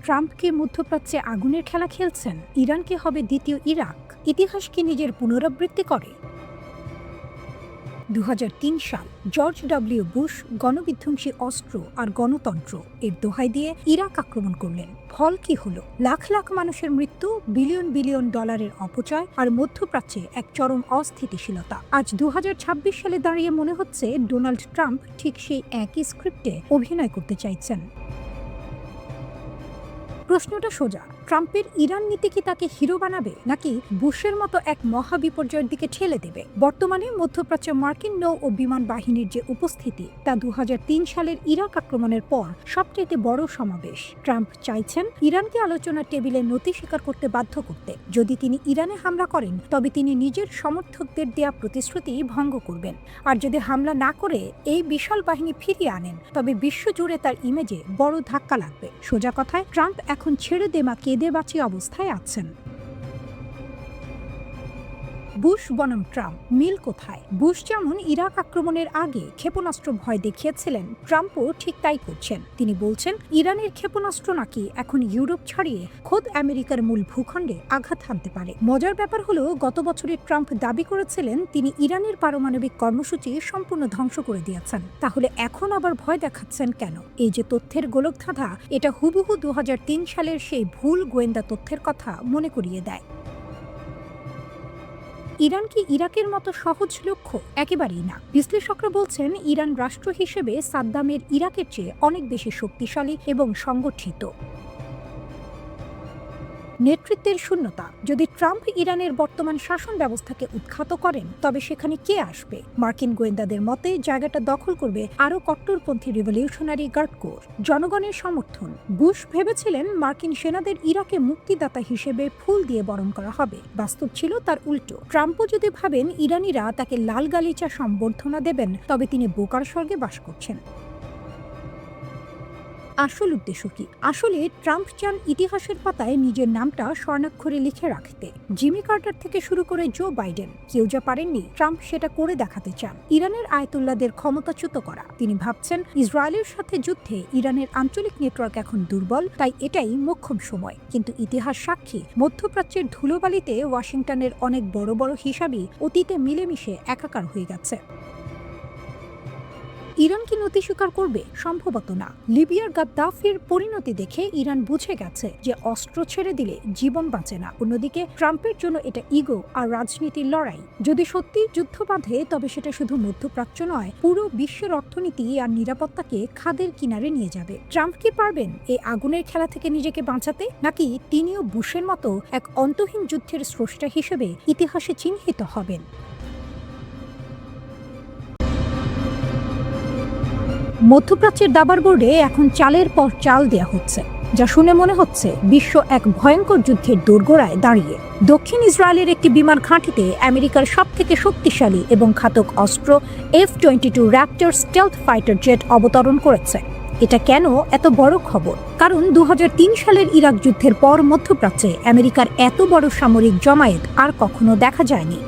Trump কি মধ্যপ্রাচ্যে আগুনের খেলা খেলছেন? ইরান কি হবে দ্বিতীয় ইরাক? ইতিহাস কি নিজের পুনরাবৃত্তি করে? 2003 সাল জর্জ ডব্লিউ বুশ গণবিধ্বংসী অস্ত্র আর গণতন্ত্র এর দোহাই দিয়ে ইরাক আক্রমণ করলেন। ফল কি হলো? লাখ লাখ মানুষের মৃত্যু, বিলিয়ন বিলিয়ন ডলারের অপচয় আর মধ্যপ্রাচ্যে এক চরম অস্থিতিশীলতা। আজ 2026 সালে দাঁড়িয়ে মনে হচ্ছে ডোনাল্ড ট্রাম্প ঠিক সেই একই স্ক্রিপ্টে অভিনয় করতে চাইছেন। প্রশ্নটা সোজা, ট্রাম্পের ইরান নীতি কি তাকে হিরো বানাবে, নাকি বুশের মতো এক মহাবিপর্যয়ের দিকে ঠেলে দেবে? বর্তমানে মধ্যপ্রাচ্যে মার্কিন নৌ ও বিমান বাহিনীর যে উপস্থিতি, তা 2003 সালের ইরাক আক্রমণের পর সবচেয়ে বড় সমাবেশ। ট্রাম্প চাইছেন ইরানকে আলোচনার টেবিলে নতি স্বীকার করতে বাধ্য করতে। যদি তিনি ইরানে হামলা করেন, তবে তিনি নিজের সমর্থকদের দেয়া প্রতিশ্রুতি ভঙ্গ করবেন। আর যদি হামলা না করে এই বিশাল বাহিনী ফিরিয়ে আনেন, তবে বিশ্বজুড়ে তার ইমেজে বড় ধাক্কা লাগবে। সোজা কথায়, ট্রাম্প এখন ছেড়ে দেমা কেঁদে বাঁচি অবস্থায় আছেন। বুশ বনাম ট্রাম্প, মিল কোথায়? বুশ যেমন ইরাক আক্রমণের আগে ক্ষেপণাস্ত্র ভয় দেখিয়েছিলেন, ট্রাম্পও ঠিক তাই করছেন। তিনি বলছেন ইরানের ক্ষেপণাস্ত্র নাকি এখন ইউরোপ ছাড়িয়ে খোদ আমেরিকার মূল ভূখণ্ডে আঘাত হানতে পারে। মজার ব্যাপার হলো, গত বছরে ট্রাম্প দাবি করেছিলেন তিনি ইরানের পারমাণবিক কর্মসূচি সম্পূর্ণ ধ্বংস করে দিয়েছেন। তাহলে এখন আবার ভয় দেখাচ্ছেন কেন? এই যে তথ্যের গোলকধাঁধা, এটা হুবহু 2003 সালের সেই ভুল গোয়েন্দা তথ্যের কথা মনে করিয়ে দেয়। ইরান কি ইরাকের মতো সহজ লক্ষ্য? একেবারেই না। বিশ্লেষকরা বলছেন ইরান রাষ্ট্র হিসেবে সাদ্দামের ইরাকের চেয়ে অনেক বেশি শক্তিশালী এবং সংগঠিত। নেতৃত্বের শূন্যতা। যদি ট্রাম্প ইরানের বর্তমান শাসন ব্যবস্থাকে উৎখাত করেন, তবে সেখানে কে আসবে? মার্কিন গোয়েন্দাদের মতে জায়গাটা দখল করবে আরও কট্টরপন্থী রিভলিউশনারি গার্ড কোর। জনগণের সমর্থন। বুশ ভেবেছিলেন মার্কিন সেনাদের ইরাকে মুক্তিদাতা হিসেবে ফুল দিয়ে বরণ করা হবে। বাস্তব ছিল তার উল্টো। ট্রাম্পও যদি ভাবেন ইরানিরা তাকে লাল গালিচা সম্বর্ধনা দেবেন, তবে তিনি বোকার স্বর্গে বাস করছেন। আসল উদ্দেশ্য কি? আসলে ট্রাম্প চান ইতিহাসের পাতায় নিজের নামটা স্বর্ণাক্ষরে লিখে রাখতে। জিমি কার্টার থেকে শুরু করে জো বাইডেন, কেউ যা পারেননি, ট্রাম্প সেটা করে দেখাতে চান। ইরানের আয়াতুল্লাদের ক্ষমতাচ্যুত করা। তিনি ভাবছেন ইসরায়েলের সাথে যুদ্ধে ইরানের আঞ্চলিক নেটওয়ার্ক এখন দুর্বল, তাই এটাই মোক্ষম সময়। কিন্তু ইতিহাস সাক্ষী, মধ্যপ্রাচ্যের ধুলোবালিতে ওয়াশিংটনের অনেক বড় বড় হিসাবই অতীতে মিলেমিশে একাকার হয়ে গেছে। ইরান কি নতি স্বীকার করবে? সম্ভবত না। লিবিয়ার গাদ্দাফির পরিণতি দেখে ইরান বুঝে গেছে যে অস্ত্র ছেড়ে দিলে জীবন বাঁচে না। অন্যদিকে ট্রাম্পের জন্য এটা ইগো আর রাজনীতির লড়াই। যদি সত্যি যুদ্ধ বাঁধে, তবে সেটা শুধু মধ্যপ্রাচ্য নয়, পুরো বিশ্বের অর্থনীতি আর নিরাপত্তাকে খাদের কিনারে নিয়ে যাবে। ট্রাম্প কি পারবেন এই আগুনের খেলা থেকে নিজেকে বাঁচাতে, নাকি তিনিও বুশের মতো এক অন্তহীন যুদ্ধের স্রষ্টা হিসেবে ইতিহাসে চিহ্নিত হবেন? মধ্যপ্রাচ্যের দাবার বোর্ডে এখন চালের পর চাল দেয়া হচ্ছে, যা শুনে মনে হচ্ছে বিশ্ব এক ভয়ঙ্কর যুদ্ধের দোরগোড়ায় দাঁড়িয়ে। দক্ষিণ ইসরায়েলের একটি বিমান ঘাঁটিতে আমেরিকার সবথেকে শক্তিশালী এবং ঘাতক অস্ত্র F-22 Raptor stealth fighter jet অবতরণ করেছে। এটা কেন এত বড় খবর? কারণ 2003 সালের ইরাক যুদ্ধের পর মধ্যপ্রাচ্যে আমেরিকার এত বড় সামরিক জমায়েত আর কখনো দেখা যায়নি।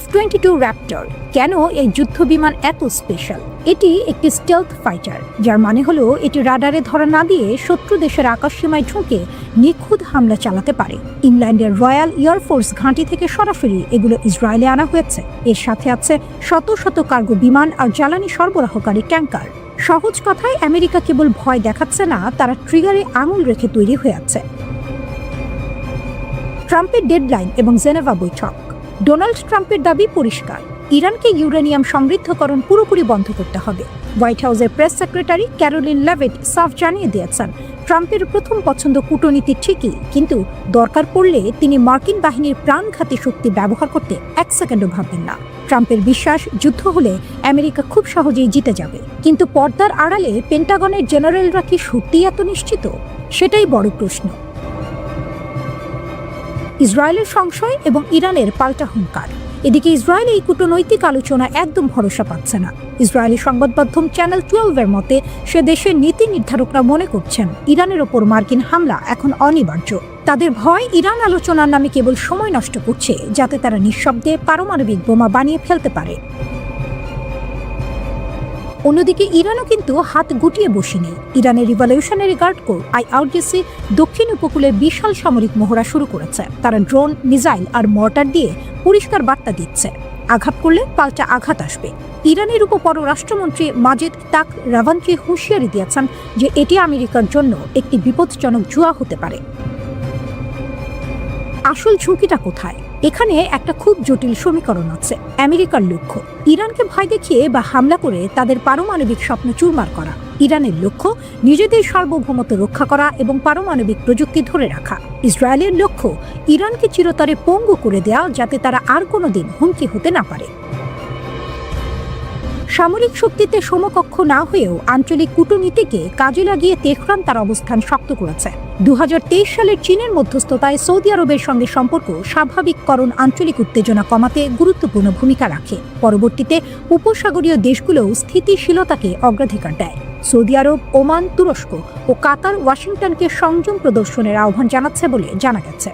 F-22 র্যাপটর কেন এই যুদ্ধ বিমান এত স্পেশাল? এটি একটি স্টেলথ ফাইটার, যার মানে হলো এটি রাডারে ধরা না দিয়ে শত্রু দেশের আকাশসীমায় ঢুকে নিখুঁত হামলা চালাতে পারে। ইংল্যান্ডের রয়্যাল এয়ারফোর্স ঘাঁটি থেকে সরাসরি এগুলো ইসরায়েলে আনা হয়েছে। এর সাথে আছে শত শত কার্গো বিমান আর জ্বালানি সরবরাহকারী ট্যাঙ্কার। সহজ কথায়, আমেরিকা কেবল ভয় দেখাচ্ছে না, তারা ট্রিগারে আঙুল রেখে তৈরি হয়ে আছে। ট্রাম্পের ডেডলাইন এবং জেনেভা বৈঠক। ডোনাল্ড ট্রাম্পের দাবি পরিষ্কার, ইরানকে ইউরেনিয়াম সমৃদ্ধকরণ পুরোপুরি বন্ধ করতে হবে। হোয়াইট হাউসের প্রেস সেক্রেটারি ক্যারোলিন লেভিট সাফ জানিয়ে দিয়েছেন, ট্রাম্পের প্রথম পছন্দ কূটনীতি ঠিকই, কিন্তু দরকার পড়লে তিনি মার্কিন বাহিনীর প্রাণঘাতী শক্তি ব্যবহার করতে এক সেকেন্ডও ভাববেন না। ট্রাম্পের বিশ্বাস, যুদ্ধ হলে আমেরিকা খুব সহজেই জিতে যাবে। কিন্তু পর্দার আড়ালে পেন্টাগনের জেনারেলরা কি সত্যিই এত নিশ্চিত? সেটাই বড় প্রশ্ন। ইসরায়েলের সংশয় এবং ইরানের পাল্টা হুঙ্কার। এদিকে ইসরায়েল এই কূটনৈতিক আলোচনা একদম ভরসা পাচ্ছে না। ইসরায়েলি সংবাদ মাধ্যম চ্যানেল 12-এর মতে, সে দেশের নীতি নির্ধারকরা মনে করছেন ইরানের ওপর মার্কিন হামলা এখন অনিবার্য। তাদের ভয়, ইরান আলোচনার নামে কেবল সময় নষ্ট করছে, যাতে তারা নিঃশব্দে পারমাণবিক বোমা বানিয়ে ফেলতে পারে। অন্যদিকে ইরানও কিন্তু হাত গুটিয়ে বসেনি। ইরানের রিভলিউশনারি গার্ড কোর IRGC দক্ষিণ উপকূলে বিশাল সামরিক মহড়া শুরু করেছে। তারা ড্রোন, মিসাইল আর মর্টার দিয়ে পরিষ্কার বার্তা দিচ্ছে, আঘাত করলে পাল্টা আঘাত আসবে। ইরানের উপপররাষ্ট্রমন্ত্রী মাজিদ তাক রাভানচি হুঁশিয়ারি দিয়েছেন যে এটি আমেরিকার জন্য একটি বিপজ্জনক জুয়া হতে পারে। আসল ঝুঁকিটা কোথায়? এখানে একটা খুব জটিল সমীকরণ আছে। আমেরিকার লক্ষ্য ইরানকে ভয় দেখিয়ে বা হামলা করে তাদের পারমাণবিক স্বপ্ন চুরমার করা। ইরানের লক্ষ্য নিজেদের সার্বভৌমত্ব রক্ষা করা এবং পারমাণবিক প্রযুক্তি ধরে রাখা। ইসরায়েলের লক্ষ্য ইরানকে চিরতরে পঙ্গু করে দেয়া, যাতে তারা আর কোনোদিন হুমকি হতে না পারে। সামরিক শক্তিতে সমকক্ষ না হয়েও আঞ্চলিক কূটনীতিকে কাজে লাগিয়ে তেহরান তার অবস্থান শক্ত করেছে। 2023 সালের চীনের মধ্যস্থতায় সৌদি আরবের সঙ্গে সম্পর্ক স্বাভাবিককরণ আঞ্চলিক উত্তেজনা কমাতে গুরুত্বপূর্ণ ভূমিকা রাখে। পরবর্তীতে উপসাগরীয় দেশগুলোও স্থিতিশীলতাকে অগ্রাধিকার দেয়। সৌদি আরব, ওমান, তুরস্ক ও কাতার ওয়াশিংটনকে সংযম প্রদর্শনের আহ্বান জানাচ্ছে বলে জানা গেছে।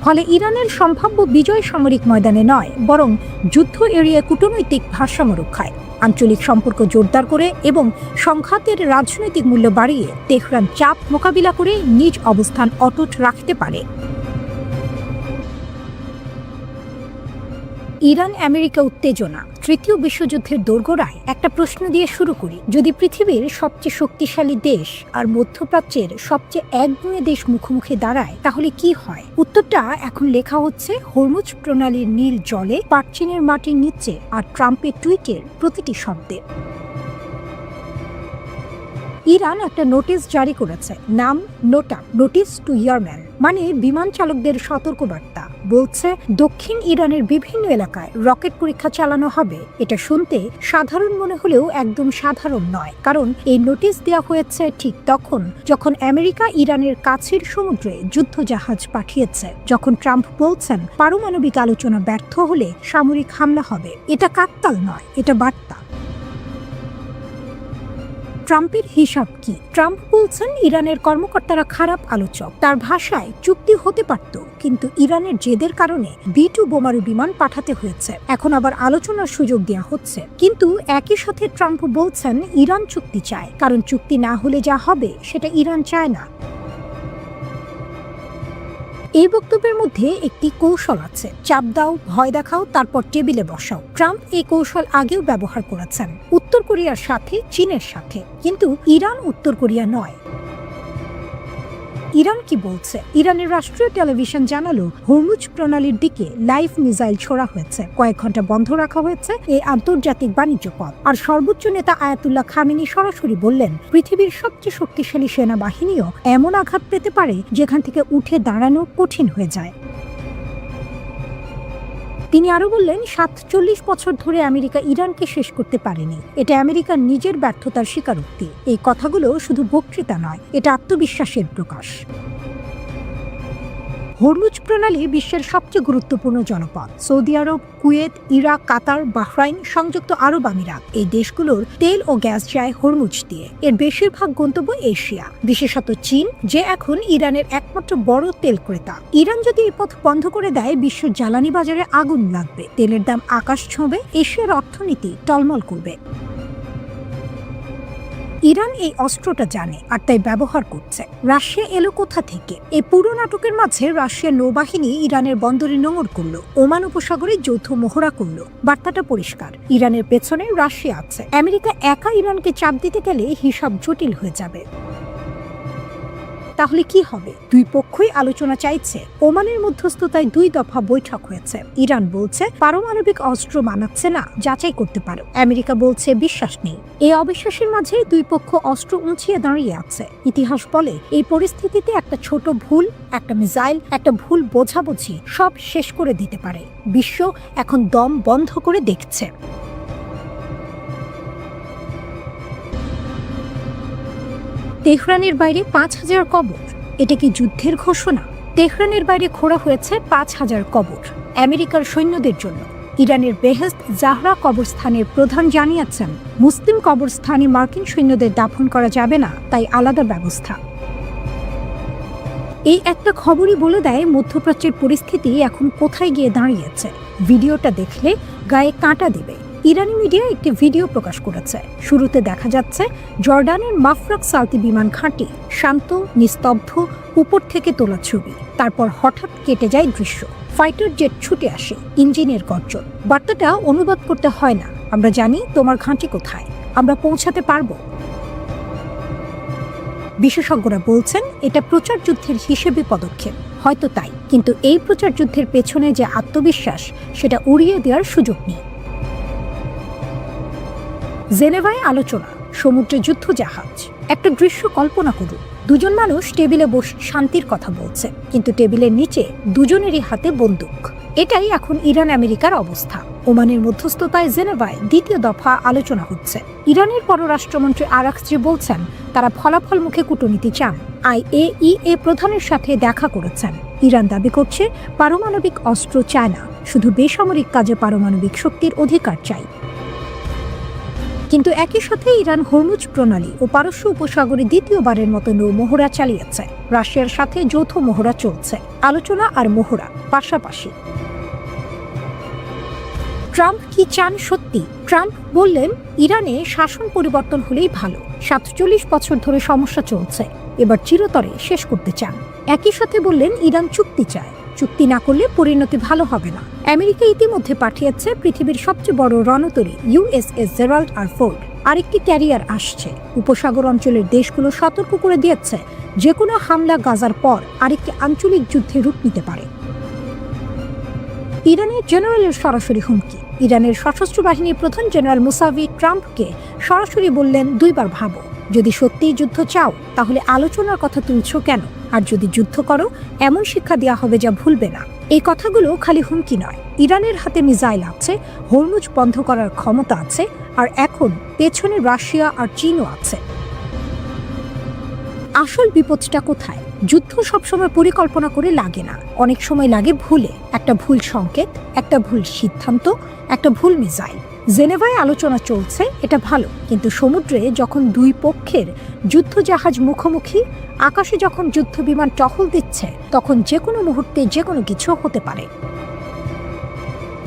ফলে ইরানের সম্ভাব্য বিজয় সামরিক ময়দানে নয়, বরং যুদ্ধ এড়িয়ে কূটনৈতিক ভারসাম্য রক্ষায়, আঞ্চলিক সম্পর্ক জোরদার করে এবং সংঘাতের রাজনৈতিক মূল্য বাড়িয়ে তেহরান চাপ মোকাবিলা করে নিজ অবস্থান অটুট রাখতে পারে। ইরান আমেরিকা উত্তেজনা তৃতীয় বিশ্বযুদ্ধের দোরগোড়ায় একটা প্রশ্ন দিয়ে শুরু করি। যদি পৃথিবীর সবচেয়ে শক্তিশালী দেশ আর মধ্যপ্রাচ্যের সবচেয়ে একগুঁয়ে দেশ মুখোমুখি দাঁড়ায়, তাহলে কি হয়? উত্তরটা এখন লেখা হচ্ছে হরমুজ প্রণালীর নীল জলে, পার্চিনের মাটির নিচে আর ট্রাম্পের টুইটের প্রতিটি শব্দে। ইরান একটা নোটিশ জারি করেছে, নাম নোটা, নোটিস টু ইয়ারম্যান, মানে বিমান চালকদের সতর্কবার্তা। বলছে দক্ষিণ ইরানের বিভিন্ন এলাকায় রকেট পরীক্ষা চালানো হবে। এটা শুনতে সাধারণ মনে হলেও একদম সাধারণ নয়, কারণ এই নোটিশ দেওয়া হয়েছে ঠিক তখন যখন আমেরিকা ইরানের কাছের সমুদ্রে যুদ্ধজাহাজ পাঠিয়েছে, যখন ট্রাম্প বলছেন পারমাণবিক আলোচনা ব্যর্থ হলে সামরিক হামলা হবে। এটা কাকতাল নয়, এটা বার্তা। ট্রাম্পের হিসাব কি? ট্রাম্প বলছেন ইরানের কর্মকর্তারা খারাপ আলোচক। তার ভাষায় চুক্তি হতে পারত, কিন্তু ইরানের জেদের কারণে B-2 বোমারু বিমান পাঠাতে হয়েছে। এখন আবার আলোচনার সুযোগ দেওয়া হচ্ছে। কিন্তু একই সাথে ট্রাম্প বলছেন ইরান চুক্তি চায়, কারণ চুক্তি না হলে যা হবে সেটা ইরান চায় না। এই বক্তব্যের মধ্যে একটি কৌশল আছে, চাপ দাও, ভয় দেখাও, তারপর টেবিলে বসাও। ট্রাম্প এই কৌশল আগেও ব্যবহার করেছেন, উত্তর কোরিয়ার সাথে, চীনের সাথে। কিন্তু ইরান উত্তর কোরিয়া নয়। ইরান কি বলছে? ইরানের রাষ্ট্রীয় টেলিভিশন জানালো হরমুজ প্রণালীর দিকে লাইভ মিসাইল ছোড়া হয়েছে, কয়েক ঘন্টা বন্ধ রাখা হয়েছে এই আন্তর্জাতিক বাণিজ্য পথ। আর সর্বোচ্চ নেতা আয়াতুল্লাহ খামেনি সরাসরি বললেন পৃথিবীর সবচেয়ে শক্তিশালী সেনাবাহিনীও এমন আঘাত পেতে পারে যেখান থেকে উঠে দাঁড়ানো কঠিন হয়ে যায়। তিনি আরো বললেন 47 বছর ধরে আমেরিকা ইরানকে শেষ করতে পারেনি। এটা আমেরিকার নিজের ব্যর্থতার স্বীকারোক্তি। এই কথাগুলো শুধু বক্তৃতা নয়, এটা আত্মবিশ্বাসের প্রকাশ। হরমুজ প্রণালী বিশ্বের সবচেয়ে গুরুত্বপূর্ণ জনপদ। সৌদি আরব, কুয়েত, ইরাক, কাতার, বাহরাইন, সংযুক্ত আরব আমিরাত, এই দেশগুলোর তেল ও গ্যাস যায় হরমুজ দিয়ে। এর বেশিরভাগ গন্তব্য এশিয়া, বিশেষত চীন, যে এখন ইরানের একমাত্র বড় তেল ক্রেতা। ইরান যদি এই পথ বন্ধ করে দেয়, বিশ্বের জ্বালানি বাজারে আগুন লাগবে, তেলের দাম আকাশ ছোঁবে, এশিয়ার অর্থনীতি টলমল করবে। ইরান এই অস্ত্রটা জানে আর তাই ব্যবহার করছে। রাশিয়া এলো কোথা থেকে? এই পুরো নাটকের মাঝে রাশিয়ার নৌবাহিনী ইরানের বন্দরে নোঙর করলো, ওমান উপসাগরে যৌথ মহড়া করলো। বার্তাটা পরিষ্কার, ইরানের পেছনে রাশিয়া আছে। আমেরিকা একা ইরানকে চাপ দিতে গেলে হিসাব জটিল হয়ে যাবে। তাহলে কি হবে? দুই পক্ষই আলোচনা চাইছে। ওমানের মধ্যস্থতায় 2 দফা বৈঠক হয়েছে। ইরান বলছে পারমাণবিক অস্ত্র মানাচ্ছে না, যাচাই করতে পারো। আমেরিকা বলছে বিশ্বাস নেই। এই অবিশ্বাসের মাঝে দুই পক্ষ অস্ত্র উঁচিয়ে দাঁড়িয়ে আছে। ইতিহাস বলে এই পরিস্থিতিতে একটা ছোট ভুল, একটা মিসাইল, একটা ভুল বোঝাবুঝি সব শেষ করে দিতে পারে। বিশ্ব এখন দম বন্ধ করে দেখছে। তেহরানের বাইরে 5000 কবর, এটা কি যুদ্ধের ঘোষণা? তেহরানের বাইরে খোঁড়া হয়েছে 5000 কবর আমেরিকার সৈন্যদের জন্য। ইরানের বেহেস্ত জাহরা কবরস্থানের প্রধান জানিয়েছেন মুসলিম কবরস্থানে মার্কিন সৈন্যদের দাফন করা যাবে না, তাই আলাদা ব্যবস্থা। এই একটা খবরই বলে দেয় মধ্যপ্রাচ্যের পরিস্থিতি এখন কোথায় গিয়ে দাঁড়িয়েছে। ভিডিওটা দেখলে গায়ে কাঁটা দেবে। ইরানি মিডিয়া একটি ভিডিও প্রকাশ করেছে। শুরুতে দেখা যাচ্ছে জর্ডানের মাফরাক সালতি বিমান ঘাঁটি, শান্ত, নিস্তব্ধ, উপর থেকে তোলা ছবি। তারপর হঠাৎ কেটে যায় দৃশ্য। ফাইটার জেট ছুটে আসে, ইঞ্জিনের গর্জন। বার্তাটা অনুবাদ করতে হয় না, আমরা জানি তোমার ঘাঁটি কোথায়, আমরা পৌঁছাতে পারবো। বিশেষজ্ঞরা বলছেন এটা প্রচার যুদ্ধের হিসেবে পদক্ষেপ, হয়তো তাই, কিন্তু এই প্রচার যুদ্ধের পেছনে যে আত্মবিশ্বাস সেটা উড়িয়ে দেওয়ার সুযোগ নেই। জেনেভায় আলোচনা, সমুদ্রে যুদ্ধ জাহাজ। একটা দৃশ্য কল্পনা করুন, দুজন মানুষ টেবিলে বসে শান্তির কথা বলছে, কিন্তু টেবিলের নিচে দুজনেরই হাতে বন্দুক। এটাই এখন ইরান আমেরিকার অবস্থা। ওমানের মধ্যস্থতায় জেনেভায় দ্বিতীয় দফা আলোচনা হচ্ছে। ইরানের পররাষ্ট্রমন্ত্রী আরাকচি বলছেন তারা ফলাফলমুখী কূটনীতি চান। IAEA প্রধানের সাথে দেখা করেছেন। ইরান দাবি করছে পারমাণবিক অস্ত্র চায় না, শুধু বেসামরিক কাজে পারমাণবিক শক্তির অধিকার চাই। কিন্তু একই সাথে ইরান হরমুজ প্রণালী ও পারস্য উপসাগরে দ্বিতীয়বারের মতো নৌ মহড়া চালিয়েছে। রাশিয়ার সাথে যৌথ মহড়া চলছে। আলোচনা আর মহড়া পাশাপাশি। ট্রাম্প কি চান সত্যি? ট্রাম্প বললেন ইরানে শাসন পরিবর্তন হলেই ভালো। 47 বছর ধরে সমস্যা চলছে, এবার চিরতরে শেষ করতে চান। একই সাথে বললেন ইরান চুক্তি চায়, চুক্তি না করলে পরিণতি ভালো হবে না। আমেরিকা ইতিমধ্যে পাঠিয়েছে পৃথিবীর সবচেয়ে বড় রণতরী USS জেরাল্ড আর ফোর্ড। আরেকটি ক্যারিয়ার আসছে। উপসাগর অঞ্চলের দেশগুলো সতর্ক করে দিয়েছে যে কোনো হামলা গাজার পর আরেকটি আঞ্চলিক যুদ্ধে রূপ নিতে পারে। ইরানের জেনারেলের সরাসরি হুমকি। ইরানের সশস্ত্র বাহিনীর প্রধান জেনারেল মুসাভি ট্রাম্পকে সরাসরি বললেন, দুইবার ভাবো, যদি সত্যিই যুদ্ধ চাও তাহলে আলোচনার কথা তুলছো কেন? আর যদি যুদ্ধ করো এমন শিক্ষা দেওয়া হবে যা ভুলবে না। এই কথাগুলো খালি হুমকি নয়। ইরানের হাতে মিসাইল আছে, হরমুজ বন্ধ করার ক্ষমতা আছে, আর এখন পেছনে রাশিয়া আর চীনও আছে। আসল বিপদটা কোথায়? যুদ্ধ সবসময় পরিকল্পনা করে লাগে না, অনেক সময় লাগে ভুলে। একটা ভুল সংকেত, একটা ভুল সিদ্ধান্ত, একটা ভুল মিসাইল। জেনেভায় আলোচনা চলছে, এটা ভালো, কিন্তু সমুদ্রে যখন দুই পক্ষের যুদ্ধ জাহাজ মুখোমুখি, আকাশে যখন যুদ্ধ বিমান টহল দিচ্ছে, তখন যে কোনো মুহূর্তে যে কোনো কিছু হতে পারে।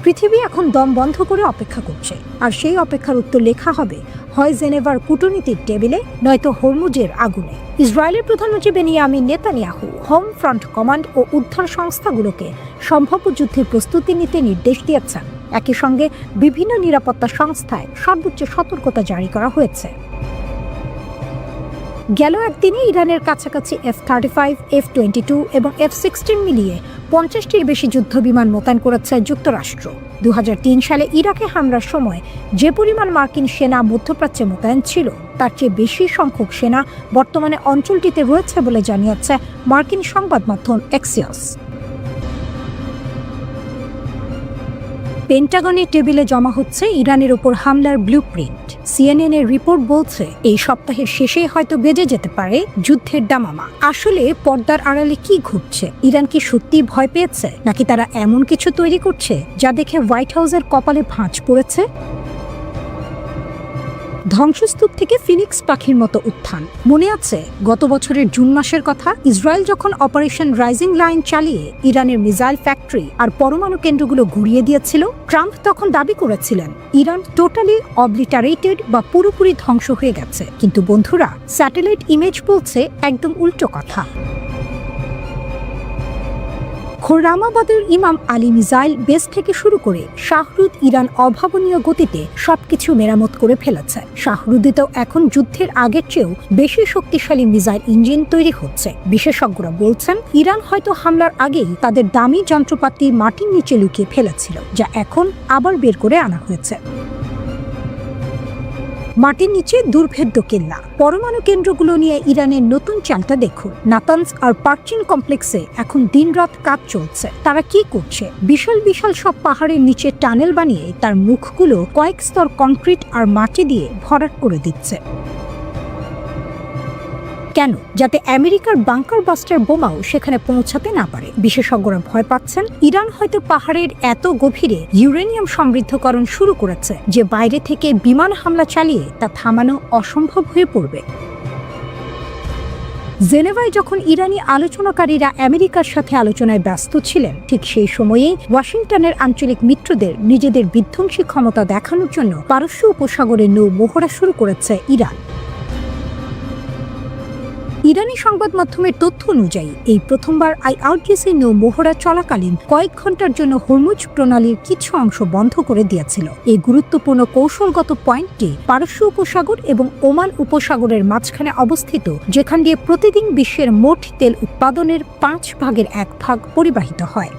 পৃথিবী এখন দম বন্ধ করে অপেক্ষা করছে, আর সেই অপেক্ষার উত্তর লেখা হবে হয় জেনেভার কূটনীতির টেবিলে, নয়তো হরমুজের আগুনে। ইসরায়েলের প্রধানমন্ত্রী Benjamin Netanyahu home front command ও উদ্ধার সংস্থাগুলোকে সম্ভাব্য যুদ্ধের প্রস্তুতি নিতে নির্দেশ দিয়েছেন। একই সঙ্গে বিভিন্ন নিরাপত্তা সংস্থায় সর্বোচ্চ সতর্কতা জারি করা হয়েছে। গেল একদিনে ইরানের কাছাকাছি F-35, F-22 এবং F-16 মিলিয়ে 50টির বেশি যুদ্ধবিমান মোতায়েন করেছে যুক্তরাষ্ট্র। 2003 সালে ইরাকে হামলার সময় যে পরিমাণ মার্কিন সেনা মধ্যপ্রাচ্যে মোতায়েন ছিল, তার চেয়ে বেশি সংখ্যক সেনা বর্তমানে অঞ্চলটিতে রয়েছে বলে জানিয়েছে মার্কিন সংবাদ মাধ্যম এক্সিওস। পেন্টাগনের টেবিলে জমা হচ্ছে ইরানের উপর হামলার ব্লুপ্রিন্ট। CNN এর রিপোর্ট বলছে এই সপ্তাহের শেষে হয়তো বেজে যেতে পারে যুদ্ধের দামামা। আসলে পর্দার আড়ালে কি ঘটছে? ইরান কি সত্যি ভয় পেয়েছে, নাকি তারা এমন কিছু তৈরি করছে যা দেখে হোয়াইট হাউসের কপালে ভাঁজ পড়েছে? ধ্বংসস্তূপ থেকে ফিনিক্স পাখির মতো উত্থান। মনে আছে গত বছরের জুন মাসের কথা? ইসরায়েল যখন অপারেশন রাইজিং লাইন চালিয়ে ইরানের মিসাইল ফ্যাক্টরি আর পরমাণু কেন্দ্রগুলো ঘুরিয়ে দিয়েছিল, ট্রাম্প তখন দাবি করেছিলেন ইরান টোটালি অবলিটারেটেড বা পুরোপুরি ধ্বংস হয়ে গেছে। কিন্তু বন্ধুরা, স্যাটেলাইট ইমেজ বলছে একদম উল্টো কথা। খোরামাবাদের ইমাম আলী মিসাইল বেস থেকে শুরু করে শাহরুদ ইরান অভাবনীয় গতিতে সবকিছু মেরামত করে ফেলেছে। শাহরুদিতেও এখন যুদ্ধের আগের চেয়েও বেশি শক্তিশালী মিসাইল ইঞ্জিন তৈরি হচ্ছে। বিশেষজ্ঞরা বলছেন ইরান হয়তো হামলার আগেই তাদের দামি যন্ত্রপাতি মাটির নিচে লুকিয়ে ফেলেছিল, যা এখন আবার বের করে আনা হয়েছে। মাটির নিচে দুর্ভেদ্য কেল্লা। পরমাণু কেন্দ্রগুলো নিয়ে ইরানের নতুন চালটা দেখুন। নাতানস আর পার্চিন কমপ্লেক্সে এখন দিনরাত কাজ চলছে। তারা কি করছে? বিশাল বিশাল সব পাহাড়ের নিচে টানেল বানিয়ে তার মুখগুলো কয়েক স্তর কংক্রিট আর মাটি দিয়ে ভরাট করে দিচ্ছে। কেন? যাতে আমেরিকার বাংকার বাস্টার বোমাও সেখানে পৌঁছাতে না পারে। বিশেষজ্ঞরা ভয় পাচ্ছেন ইরান হয়তো পাহাড়ের এত গভীরে ইউরেনিয়াম সমৃদ্ধকরণ শুরু করেছে যে বাইরে থেকে বিমান হামলা চালিয়ে তা থামানো অসম্ভব হয়ে পড়বে। জেনেভায় যখন ইরানি আলোচনাকারীরা আমেরিকার সাথে আলোচনায় ব্যস্ত ছিলেন, ঠিক সেই সময়েই ওয়াশিংটনের আঞ্চলিক মিত্রদের নিজেদের বিধ্বংসী ক্ষমতা দেখানোর জন্য পারস্য উপসাগরে নৌ মহড়া শুরু করেছে ইরান। ইরানি সংবাদ মাধ্যমের তথ্য অনুযায়ী এই প্রথমবার আইআরজিসি নৌ মহড়া চলাকালীন কয়েক ঘন্টার জন্য হরমুজ প্রণালীর কিছু অংশ বন্ধ করে দিয়েছিল। এই গুরুত্বপূর্ণ কৌশলগত পয়েন্টটি পারস্য উপসাগর এবং ওমান উপসাগরের মাঝখানে অবস্থিত, যেখান দিয়ে প্রতিদিন বিশ্বের মোট তেল উৎপাদনের 1/5 পরিবাহিত হয়।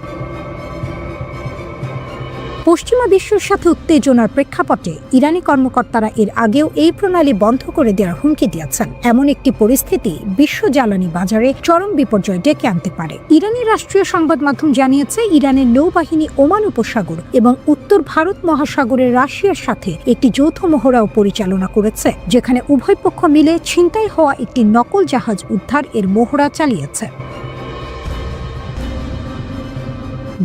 পশ্চিমা বিশ্বের সাথে উত্তেজনার প্রেক্ষাপটে ইরানি কর্মকর্তারা এর আগেও এই প্রণালী বন্ধ করে দেওয়ার হুমকি দিয়েছেন। এমন একটি পরিস্থিতি বিশ্ব জ্বালানি বাজারে চরম বিপর্যয় ডেকে আনতে পারে। ইরানি রাষ্ট্রীয় সংবাদ মাধ্যম জানিয়েছে, ইরানের নৌবাহিনী ওমান উপসাগর এবং উত্তর ভারত মহাসাগরের রাশিয়ার সাথে একটি যৌথ মহড়াও পরিচালনা করেছে, যেখানে উভয় পক্ষ মিলে ছিনতাই হওয়া একটি নকল জাহাজ উদ্ধার এর মহড়া চালিয়েছে।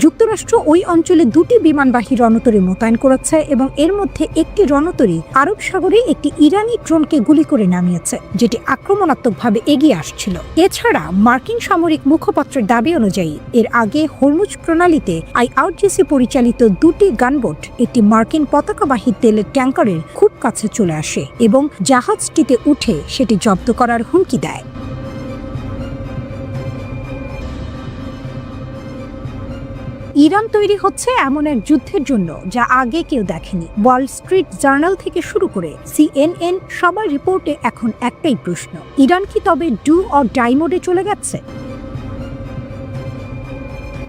যুক্তরাষ্ট্র ওই অঞ্চলে 2টি বিমানবাহী রণতরী মোতায়েন করেছে এবং এর মধ্যে একটি রণতরী আরব সাগরে একটি ইরানি ড্রোনকে গুলি করে নামিয়েছে, যেটি আক্রমণাত্মকভাবে এগিয়ে আসছিল। এছাড়া মার্কিন সামরিক মুখপাত্রের দাবি অনুযায়ী এর আগে হরমুজ প্রণালীতে আইআরজিসি পরিচালিত 2টি গানবোট একটি মার্কিন পতাকাবাহী তেলের ট্যাঙ্কারের খুব কাছে চলে আসে এবং জাহাজটিতে উঠে সেটি জব্দ করার হুমকি দেয়। ইরান তৈরি হচ্ছে এমন এক যুদ্ধের জন্য যা আগে কেউ দেখেনি। ওয়াল স্ট্রিট জার্নাল থেকে শুরু করে CNN সবার রিপোর্টে এখন একটাই প্রশ্ন, ইরান কি তবে ডু অর ডাই মোডে চলে গেছে?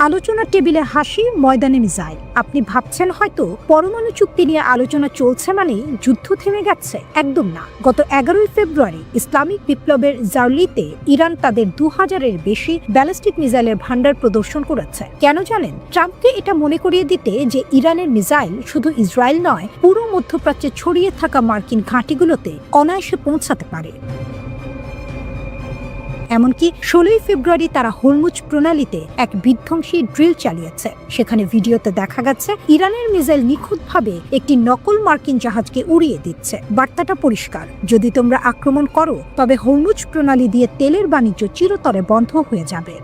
আলোচনার টেবিলে হাসি, ময়দানে মিসাইল। আপনি ভাবছেন হয়তো পরমাণু চুক্তি নিয়ে আলোচনা চলছে মানে যুদ্ধ থেমে গেছে। একদম না। গত 11 ফেব্রুয়ারি ইসলামিক বিপ্লবের জার্লিতে ইরান তাদের 2000-এর বেশি ব্যালিস্টিক মিসাইলের ভান্ডার প্রদর্শন করেছে। কেন জানেন? ট্রাম্পকে এটা মনে করিয়ে দিতে যে ইরানের মিসাইল শুধু ইসরায়েল নয়, পুরো মধ্যপ্রাচ্যে ছড়িয়ে থাকা মার্কিন ঘাঁটিগুলোতে অনায়াসে পৌঁছাতে পারে। এমনকি 16 ফেব্রুয়ারি তারা হরমুজ প্রণালীতে এক বিধ্বংসী ড্রিল চালিয়েছে। সেখানে ভিডিওতে দেখা গেছে ইরানের মিসাইল নিখুঁতভাবে একটি নকল মার্কিন জাহাজকে উড়িয়ে দিচ্ছে। বার্তাটা পরিষ্কার, যদি তোমরা আক্রমণ করো তবে হরমুজ প্রণালী দিয়ে তেলের বাণিজ্য চিরতরে বন্ধ হয়ে যাবে।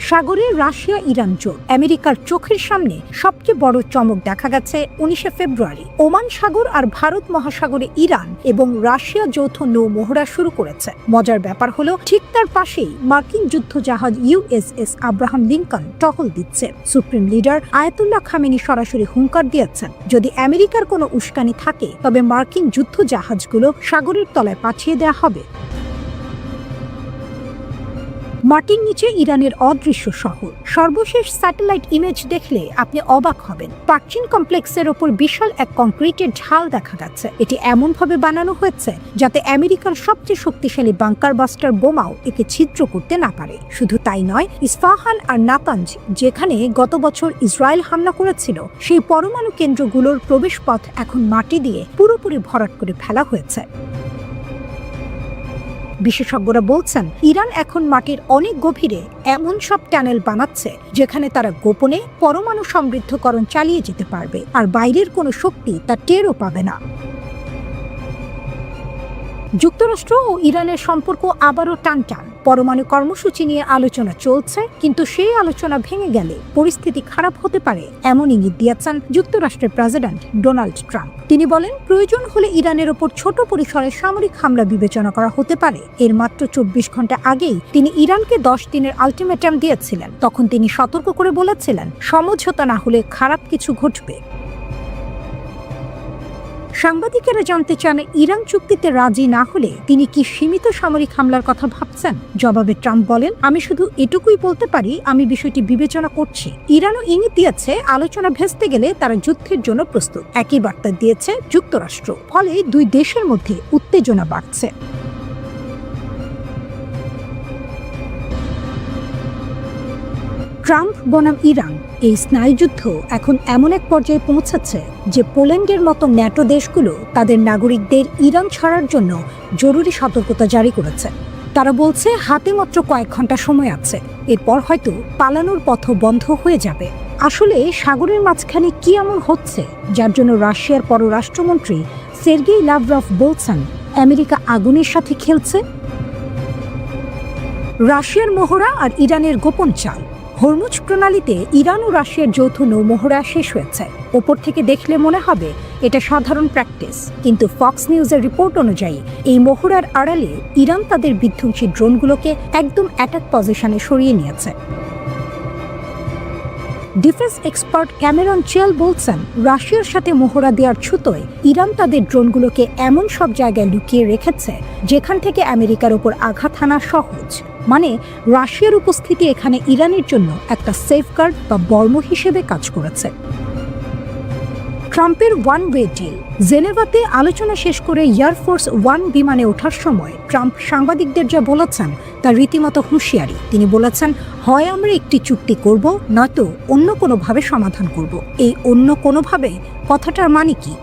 সাগরে রাশিয়া ইরান জোট। আমেরিকার চোখের সামনে সবচেয়ে বড় চমক দেখা গেছে 19 ফেব্রুয়ারি। ওমান সাগর আর ভারত মহাসাগরে ইরান এবং রাশিয়া যৌথ নৌ মহড়া শুরু করেছে। মজার ব্যাপার হলো, ঠিক তার পাশেই মার্কিন যুদ্ধ জাহাজ USS আব্রাহাম লিঙ্কন টহল দিচ্ছে। সুপ্রিম লিডার আয়াতুল্লাহ খামেনি সরাসরি হুঙ্কার দিয়েছেন, যদি আমেরিকার কোনো উস্কানি থাকে তবে মার্কিন যুদ্ধ জাহাজগুলো সাগরের তলায় পাঠিয়ে দেওয়া হবে। মাটির নিচে ইরানের অদৃশ্য শহর। সর্বশেষ স্যাটেলাইট ইমেজ দেখলে আপনি অবাক হবেন। প্রাচীন কমপ্লেক্সের ওপর বিশাল এক কংক্রিটের ঢাল দেখা যাচ্ছে। এটি এমনভাবে বানানো হয়েছে যাতে আমেরিকার সবচেয়ে শক্তিশালী বাংকার বাস্টার বোমাও একে ছিদ্র করতে না পারে। শুধু তাই নয়, ইস্পাহান আর নাতাঞ্জ, যেখানে গত বছর ইসরায়েল হামলা করেছিল, সেই পরমাণু কেন্দ্রগুলোর প্রবেশপথ এখন মাটি দিয়ে পুরোপুরি ভরাট করে ফেলা হয়েছে। বিশেষজ্ঞরা বলছেন, ইরান এখন মাটির অনেক গভীরে এমন সব টানেল বানাচ্ছে যেখানে তারা গোপনে পরমাণু সমৃদ্ধকরণ চালিয়ে যেতে পারবে, আর বাইরের কোনো শক্তি তা টেরও পাবে না। যুক্তরাষ্ট্র ও ইরানের সম্পর্ক আবারও টানটান। পরমাণু কর্মসূচি নিয়ে আলোচনা চলছে, কিন্তু সেই আলোচনা ভেঙে গেলে পরিস্থিতি খারাপ হতে পারে এমন ইঙ্গিত দিয়েছেন যুক্তরাষ্ট্রের প্রেসিডেন্ট ডোনাল্ড ট্রাম্প। তিনি বলেন, প্রয়োজন হলে ইরানের ওপর ছোট পরিসরে সামরিক হামলা বিবেচনা করা হতে পারে। এর মাত্র 24 ঘন্টা আগেই তিনি ইরানকে 10 দিনের আলটিমেটাম দিয়েছিলেন। তখন তিনি সতর্ক করে বলেছিলেন, সমঝোতা না হলে খারাপ কিছু ঘটবে। সাংবাদিকেরা জানতে চান, ইরান চুক্তিতে রাজি না হলে তিনি কি সীমিত সামরিক হামলার কথা ভাবছেন? জবাবে ট্রাম্প বলেন, আমি শুধু এটুকুই বলতে পারি, আমি বিষয়টি বিবেচনা করছি। ইরানও ইঙ্গিত দিয়েছে আলোচনা ভেস্তে গেলে তারা যুদ্ধের জন্য প্রস্তুত। একই বার্তা দিয়েছে যুক্তরাষ্ট্র। ফলে দুই দেশের মধ্যে উত্তেজনা বাড়ছে। ট্রাম্প বনাম ইরান এই স্নায়ুযুদ্ধ এখন এমন এক পর্যায়ে পৌঁছাচ্ছে যে পোল্যান্ডের মতো ন্যাটো দেশগুলো তাদের নাগরিকদের ইরান ছাড়ার জন্য জরুরি সতর্কতা জারি করেছে। তারা বলছে, হাতে মাত্র কয়েক ঘন্টা সময় আছে, এরপর হয়তো পালানোর পথ বন্ধ হয়ে যাবে। আসলে সাগরের মাঝখানে কি এমন হচ্ছে যার জন্য রাশিয়ার পররাষ্ট্রমন্ত্রী সের্গেই লাভরভ বলছেন, আমেরিকা আগুনের সাথে খেলছে? রাশিয়ার মহড়া আর ইরানের গোপন চাল। হরমুজ প্রণালীতে ইরান ও রাশিয়ার যৌথ নৌমহড়া শেষ হয়েছে। ওপর থেকে দেখলে মনে হবে এটা সাধারণ প্র্যাকটিস, কিন্তু ফক্স নিউজের রিপোর্ট অনুযায়ী এই মহড়ার আড়ালে ইরান তাদের বিধ্বংসী ড্রোনগুলোকে একদম অ্যাটাক পজিশনে সরিয়ে নিয়েছে। ডিফেন্স এক্সপার্ট ক্যামেরন চেল বলছেন, রাশিয়ার সাথে মহড়া দেওয়ার ছুতোয় ইরান তাদের ড্রোনগুলোকে এমন সব জায়গায় লুকিয়ে রেখেছে যেখান থেকে আমেরিকার উপর আঘাত হানা সহজ। মানে রাশিয়ার উপস্থিতি এখানে ইরানের জন্য একটা সেফগার্ড বা বর্ম হিসেবে কাজ করেছে। ট্রাম্পের ওয়ান ওয়ে ডিল। জেনেভাতে আলোচনা শেষ করে এয়ারফোর্স ওয়ান বিমানে ওঠার সময় ট্রাম্প সাংবাদিকদের যা বলেছেন তা রীতিমতো হুঁশিয়ারি। তিনি বলেছেন, হয় আমরা একটি চুক্তি করব, নয়তো অন্য কোনোভাবে সমাধান করব। এই অন্য কোনোভাবে কথাটার মানে কি?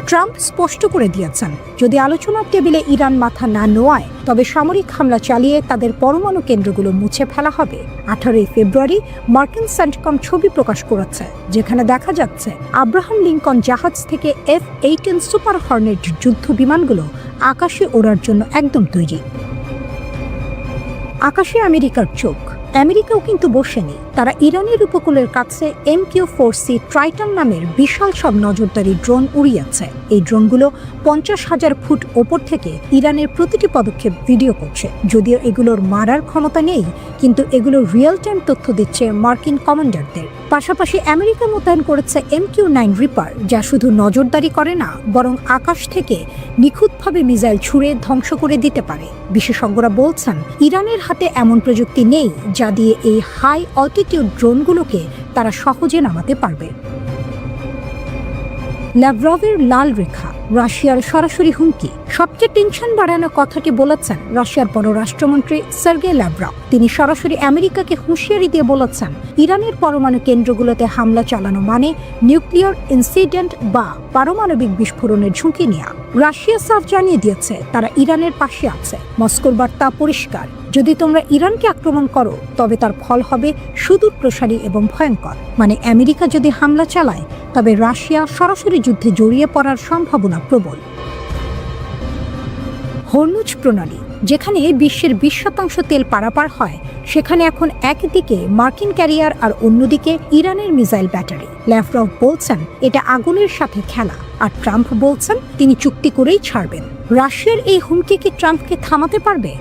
ট্রাম্প স্পষ্ট করে দিয়েছেন, যদি আলোচনার টেবিলে ইরান মাথা না নোয়ায় তবে সামরিক হামলা চালিয়ে তাদের পরমাণু কেন্দ্রগুলো মুছে ফেলা হবে। 18 ফেব্রুয়ারি মার্কিন সেন্টকম ছবি প্রকাশ করেছে, যেখানে দেখা যাচ্ছে আব্রাহাম লিঙ্কন জাহাজ থেকে F-18 সুপার হর্নেট যুদ্ধ বিমানগুলো আকাশে ওড়ার জন্য একদম তৈরি। আকাশে আমেরিকার চোখ। আমেরিকাও কিন্তু বসেনি। তারা ইরানের উপকূলের কাছে MQ-4C ট্রাইটন নামের বিশাল সব নজরদারি ড্রোন উড়িয়েছে। এই ড্রোনগুলো 50,000 ফুট ওপর থেকে ইরানের প্রতিটি পদক্ষেপ ভিডিও করছে। যদিও এগুলোর মারার ক্ষমতা নেই, কিন্তু এগুলো রিয়েল টাইম তথ্য দিচ্ছে মার্কিন কমান্ডারদের। পাশাপাশি আমেরিকা মোতায়েন করেছে MQ-9 রিপার, যা শুধু নজরদারি করে না, বরং আকাশ থেকে নিখুঁতভাবে মিসাইল ছুড়ে ধ্বংস করে দিতে পারে। বিশেষজ্ঞরা বলছেন, ইরানের হাতে এমন প্রযুক্তি নেই যা দিয়ে এই হাই অল্টিটিউড ড্রোনগুলোকে তারা সহজে নামাতে পারবে। ল্যাভরভের লাল রেখা। রাশিয়ার সরাসরি হুমকি। সবচেয়ে টেনশন বাড়ানো কথাটি বলেছেন রাশিয়ার পররাষ্ট্রমন্ত্রী সার্গে ল্যাভরভ। তিনি সরাসরি আমেরিকাকে হুঁশিয়ারি দিয়ে বলেছেন, ইরানের পরমাণু কেন্দ্রগুলোতে হামলা চালানো মানে নিউক্লিয়ার ইনসিডেন্ট বা পারমাণবিক বিস্ফোরণের ঝুঁকি নেওয়া। রাশিয়া সাফ জানিয়ে দিয়েছে তারা ইরানের পাশে আছে। মস্কোর বার্তা পরিষ্কার, যদি তোমরা ইরানকে আক্রমণ করো তবে তার ফল হবে সুদূর প্রসারী এবং ভয়ঙ্কর। মানে আমেরিকা যদি হামলা চালায় তবে রাশিয়া সরাসরি যুদ্ধে জড়িয়ে পড়ার সম্ভাবনা প্রবল। হরমুজ প্রণালী। যেখানে বিশ্বের 20% তেল পারাপার হয়, সেখানে এখন একদিকে মার্কিন ক্যারিয়ার আর অন্যদিকে ইরানের মিসাইল ব্যাটারি। ল্যাভরভ বলছেন এটা আগুনের সাথে খেলা, আর ট্রাম্প বলছেন তিনি চুক্তি করেই ছাড়বেন। রাশিয়ার এই হুমকি কি ট্রাম্পকে থামাতে পারবে?